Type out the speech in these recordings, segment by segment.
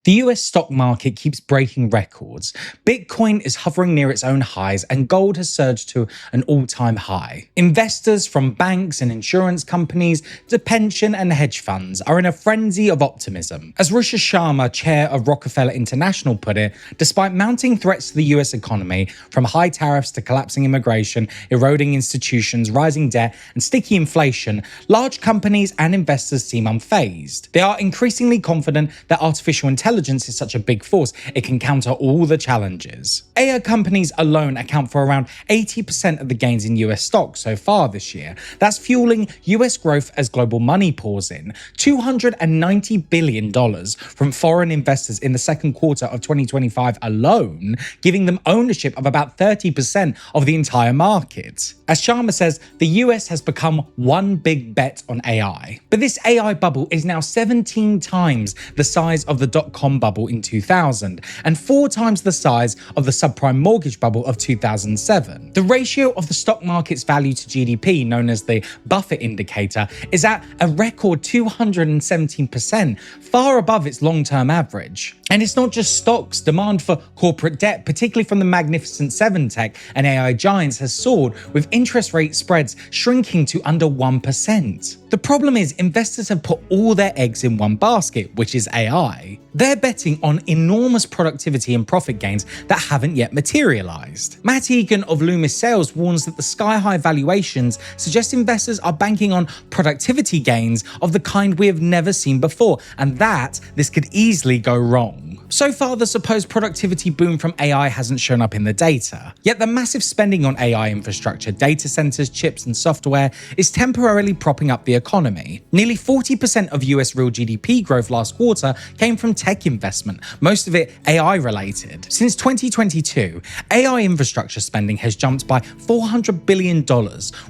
The US stock market keeps breaking records. Bitcoin is hovering near its own highs, and gold has surged to an all-time high. Investors from banks and insurance companies to pension and hedge funds are in a frenzy of optimism. As Risha Sharma, chair of Rockefeller International, put it, despite mounting threats to the US economy, from high tariffs to collapsing immigration, eroding institutions, rising debt, and sticky inflation, large companies and investors seem unfazed. They are increasingly confident that artificial intelligence is such a big force, it can counter all the challenges. AI companies alone account for around 80% of the gains in US stocks so far this year. That's fueling US growth as global money pours in. $290 billion from foreign investors in the second quarter of 2025 alone, giving them ownership of about 30% of the entire market. As Sharma says, the US has become one big bet on AI. But this AI bubble is now 17 times the size of the dot-com bubble in 2000 and 4 times the size of the subprime mortgage bubble of 2007. The ratio of the stock market's value to GDP, known as the Buffett indicator, is at a record 217%, far above its long-term average. And it's not just stocks. Demand for corporate debt, particularly from the Magnificent Seven tech and AI giants, has soared, with interest rate spreads shrinking to under 1%. The problem is investors have put all their eggs in one basket, which is AI. They're betting on enormous productivity and profit gains that haven't yet materialized. Matt Egan of Loomis Sales warns that the sky-high valuations suggest investors are banking on productivity gains of the kind we have never seen before, and that this could easily go wrong. So far, the supposed productivity boom from AI hasn't shown up in the data. Yet the massive spending on AI infrastructure, data centers, chips, and software is temporarily propping up the economy. Nearly 40% of US real GDP growth last quarter came from tech investment, most of it AI related. Since 2022, AI infrastructure spending has jumped by $400 billion,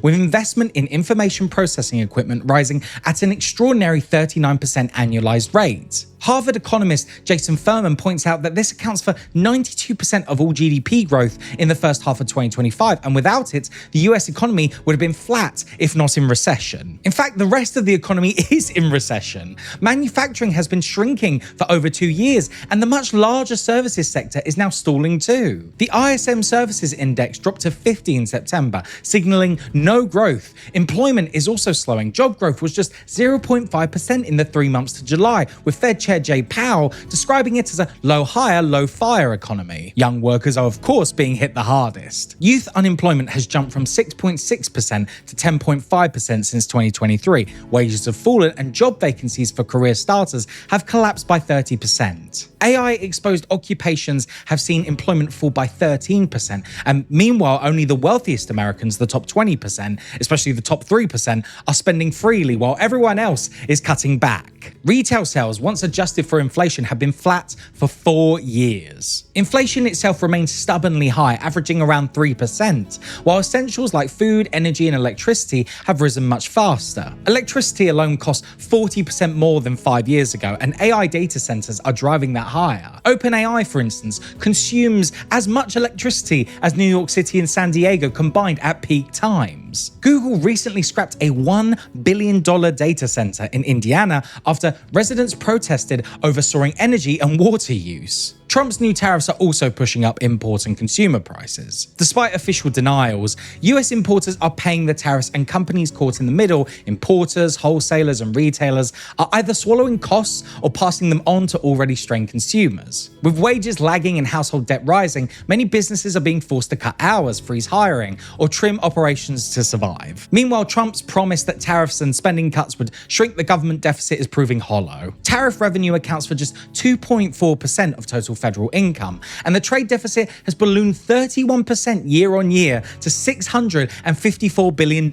with investment in information processing equipment rising at an extraordinary 39% annualized rate. Harvard economist Jason Furman points out that this accounts for 92% of all GDP growth in the first half of 2025, and without it, the US economy would have been flat, if not in recession. In fact, the rest of the economy is in recession. Manufacturing has been shrinking for over 2 years, and the much larger services sector is now stalling too. The ISM Services Index dropped to 50 in September, signaling no growth. Employment is also slowing. Job growth was just 0.5% in the 3 months to July, with Fed Chair Jay Powell describing it as a low hire, low fire economy. Young workers are of course being hit the hardest. Youth unemployment has jumped from 6.6% to 10.5% since 2023. Wages have fallen and job vacancies for career starters have collapsed by 30%. AI-exposed occupations have seen employment fall by 13%, and meanwhile only the wealthiest Americans, the top 20%, especially the top 3%, are spending freely while everyone else is cutting back. Retail sales, once adjusted for inflation, have been flat for 4 years. Inflation itself remains stubbornly high, averaging around 3%, while essentials like food, energy, and electricity have risen much faster. Electricity alone costs 40% more than 5 years ago, and AI data centers are driving that higher. OpenAI, for instance, consumes as much electricity as New York City and San Diego combined at peak times. Google recently scrapped a $1 billion data center in Indiana after residents protested over soaring energy and water use. Trump's new tariffs are also pushing up import and consumer prices. Despite official denials, US importers are paying the tariffs, and companies caught in the middle, importers, wholesalers, and retailers, are either swallowing costs or passing them on to already strained consumers. With wages lagging and household debt rising, many businesses are being forced to cut hours, freeze hiring, or trim operations to survive. Meanwhile, Trump's promise that tariffs and spending cuts would shrink the government deficit is proving hollow. Tariff revenue accounts for just 2.4% of total federal income, and the trade deficit has ballooned 31% year on year to $654 billion.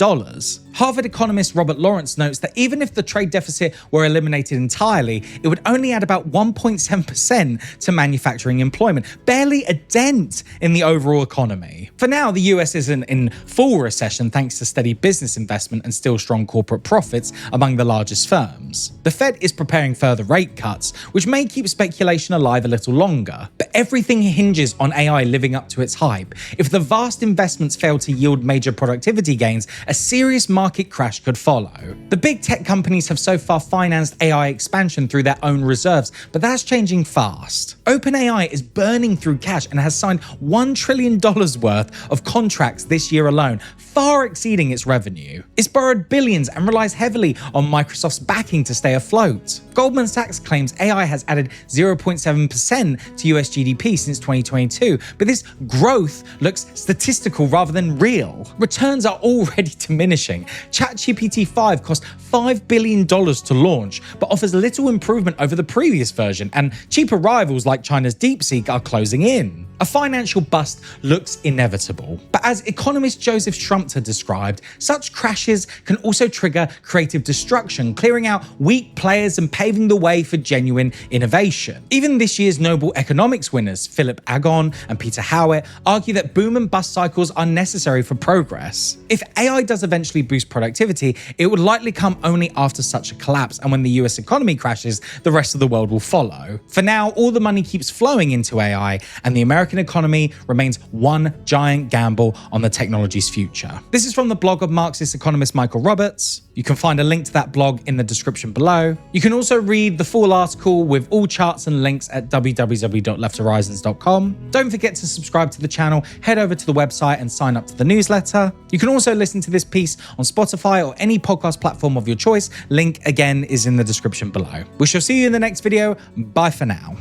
Harvard economist Robert Lawrence notes that even if the trade deficit were eliminated entirely, it would only add about 1.7% to manufacturing employment, barely a dent in the overall economy. For now, the US isn't in full recession thanks to steady business investment and still strong corporate profits among the largest firms. The Fed is preparing further rate cuts, which may keep speculation alive a little longer. But everything hinges on AI living up to its hype. If the vast investments fail to yield major productivity gains, a serious market market crash could follow. The big tech companies have so far financed AI expansion through their own reserves, but that's changing fast. OpenAI is burning through cash and has signed $1 trillion worth of contracts this year alone, far exceeding its revenue. It's borrowed billions and relies heavily on Microsoft's backing to stay afloat. Goldman Sachs claims AI has added 0.7% to US GDP since 2022, but this growth looks statistical rather than real. Returns are already diminishing. ChatGPT 5 cost $5 billion to launch, but offers little improvement over the previous version, and cheaper rivals like China's DeepSeek are closing in. A financial bust looks inevitable, but as economist Joseph Schumpeter described, such crashes can also trigger creative destruction, clearing out weak players and paving the way for genuine innovation. Even this year's Nobel economics winners, Philip Agon and Peter Howitt, argue that boom and bust cycles are necessary for progress. If AI does eventually boost productivity, it would likely come only after such a collapse, and when the US economy crashes, the rest of the world will follow. For now, all the money keeps flowing into AI, and the American economy remains one giant gamble on the technology's future. This is from the blog of Marxist economist Michael Roberts. You can find a link to that blog in the description below. You can also read the full article with all charts and links at www.lefthorizons.com. Don't forget to subscribe to the channel, head over to the website and sign up to the newsletter. You can also listen to this piece on Spotify or any podcast platform of your choice. Link again is in the description below. We shall see you in the next video. Bye for now.